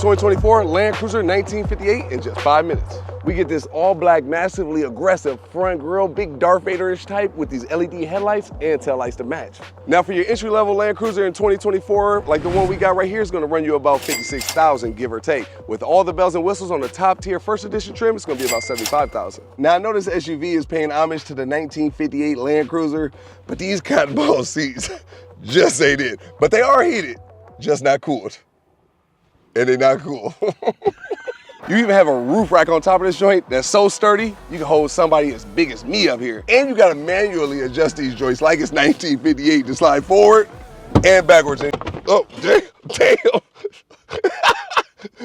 2024 Land Cruiser 1958 in just 5 minutes. We get this all black, massively aggressive front grille, big Darth Vader-ish type with these LED headlights and taillights to match. Now for your entry-level Land Cruiser in 2024, like the one we got right here, is gonna run you about $56,000, give or take. With all the bells and whistles on the top tier first edition trim, it's gonna be about $75,000. Now I know this SUV is paying homage to the 1958 Land Cruiser, but these cotton ball seats just ain't it. But they are heated, just not cooled. And they're not cool. You even have a roof rack on top of this joint that's so sturdy, you can hold somebody as big as me up here. And you gotta manually adjust these joints like it's 1958 to slide forward and backwards. Oh, damn.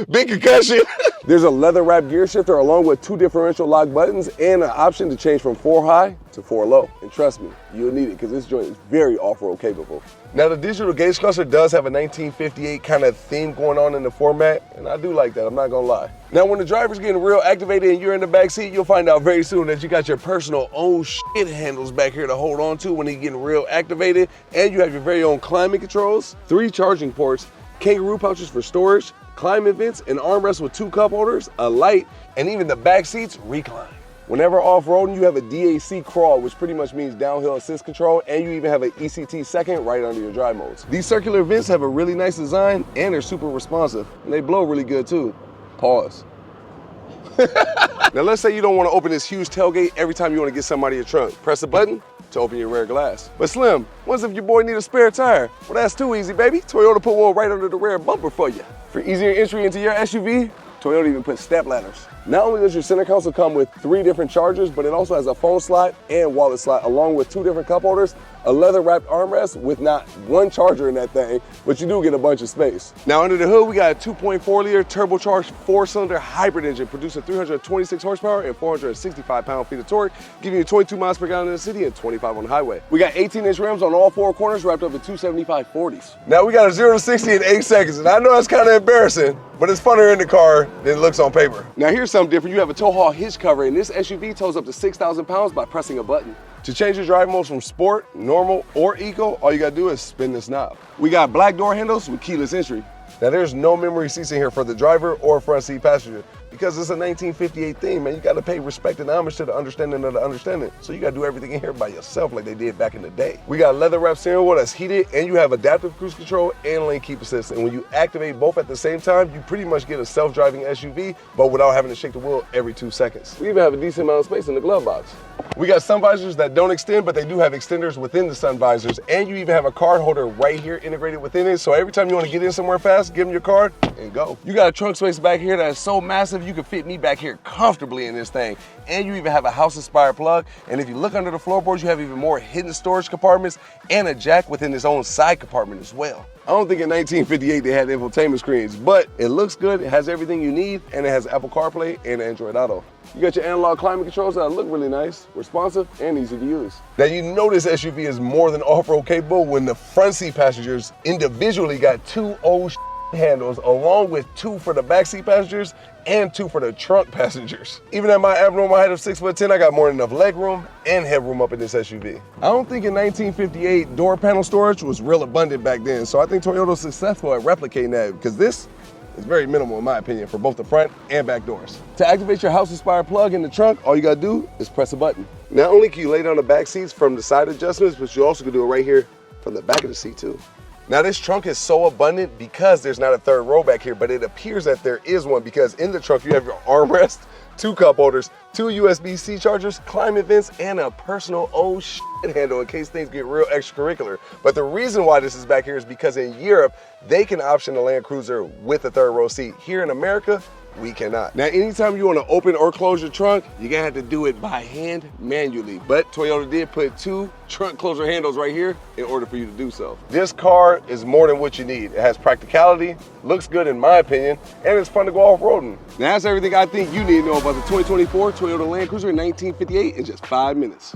Big concussion. There's a leather wrap gear shifter along with 2 differential lock buttons and an option to change from 4 high to 4 low. And trust me, you'll need it because this joint is very off-road capable. Now the digital gauge cluster does have a 1958 kind of theme going on in the format, and I do like that, I'm not gonna lie. Now when the driver's getting real activated and you're in the back seat, you'll find out very soon that you got your personal own shit handles back here to hold on to when he's getting real activated, and you have your very own climate controls, 3 charging ports, kangaroo pouches for storage, climate vents, an armrest with 2 cup holders, a light, and even the back seats recline. Whenever off-roading, you have a DAC crawl, which pretty much means downhill assist control, and you even have an ECT second right under your drive modes. These circular vents have a really nice design, and they're super responsive, and they blow really good too. Pause. Now let's say you don't want to open this huge tailgate every time you want to get somebody your trunk. Press a button to open your rear glass. But Slim, what if your boy need a spare tire? Well, that's too easy, baby. Toyota put one right under the rear bumper for you. For easier entry into your SUV, Toyota even put step ladders. Not only does your center console come with 3 different chargers, but it also has a phone slot and wallet slot, along with 2 different cup holders, a leather wrapped armrest with not 1 charger in that thing, but you do get a bunch of space. Now under the hood, we got a 2.4 liter turbocharged 4-cylinder hybrid engine producing 326 horsepower and 465 pound-feet of torque, giving you 22 miles per gallon in the city and 25 on the highway. We got 18-inch rims on all 4 corners wrapped up in 275 40s. Now we got a 0 to 60 in 8 seconds, and I know that's kind of embarrassing, but it's funnier in the car than it looks on paper. Now here's something different. You have a tow haul hitch cover, and this SUV tows up to 6,000 pounds by pressing a button. To change your drive modes from sport, normal, or eco, all you gotta do is spin this knob. We got black door handles with keyless entry. Now there's no memory seats in here for the driver or front seat passenger. Because it's a 1958 theme, man, you gotta pay respect and homage to the understanding of the understanding. So you gotta do everything in here by yourself like they did back in the day. We got leather wrap steering wheel that's heated, and you have adaptive cruise control and lane keep assist. And when you activate both at the same time, you pretty much get a self-driving SUV, but without having to shake the wheel every 2 seconds. We even have a decent amount of space in the glove box. We got sun visors that don't extend, but they do have extenders within the sun visors, and you even have a card holder right here integrated within it, so every time you want to get in somewhere fast, give them your card and go. You got a trunk space back here that is so massive you can fit me back here comfortably in this thing, and you even have a house-inspired plug, and if you look under the floorboards, you have even more hidden storage compartments and a jack within its own side compartment as well. I don't think in 1958 they had infotainment screens, but it looks good, it has everything you need, and it has Apple CarPlay and Android Auto. You got your analog climate controls that look really nice, responsive, and easy to use. Now you know this SUV is more than off-road capable when the front seat passengers individually got 2 old handles, along with 2 for the backseat passengers and 2 for the trunk passengers. Even at my abnormal height of 6'10", I got more than enough leg room and headroom up in this SUV. I don't think in 1958 door panel storage was real abundant back then, so I think Toyota's successful at replicating that, because this is very minimal in my opinion for both the front and back doors. To activate your house-inspired plug in the trunk, all you gotta do is press a button. Not only can you lay down the back seats from the side adjustments, but you also can do it right here from the back of the seat too. Now this trunk is so abundant because there's not a 3rd row back here, but it appears that there is one, because in the trunk you have your armrest, 2 cup holders, 2 USB-C chargers, climate vents, and a personal handle in case things get real extracurricular. But the reason why this is back here is because in Europe, they can option a Land Cruiser with a 3rd row seat. Here in America, we cannot. Now, anytime you want to open or close your trunk, you're gonna have to do it by hand manually. But Toyota did put 2 trunk closer handles right here in order for you to do so. This car is more than what you need. It has practicality, looks good in my opinion, and it's fun to go off-roading. Now that's everything I think you need to know about the 2024 Toyota Land Cruiser 1958 in just 5 minutes.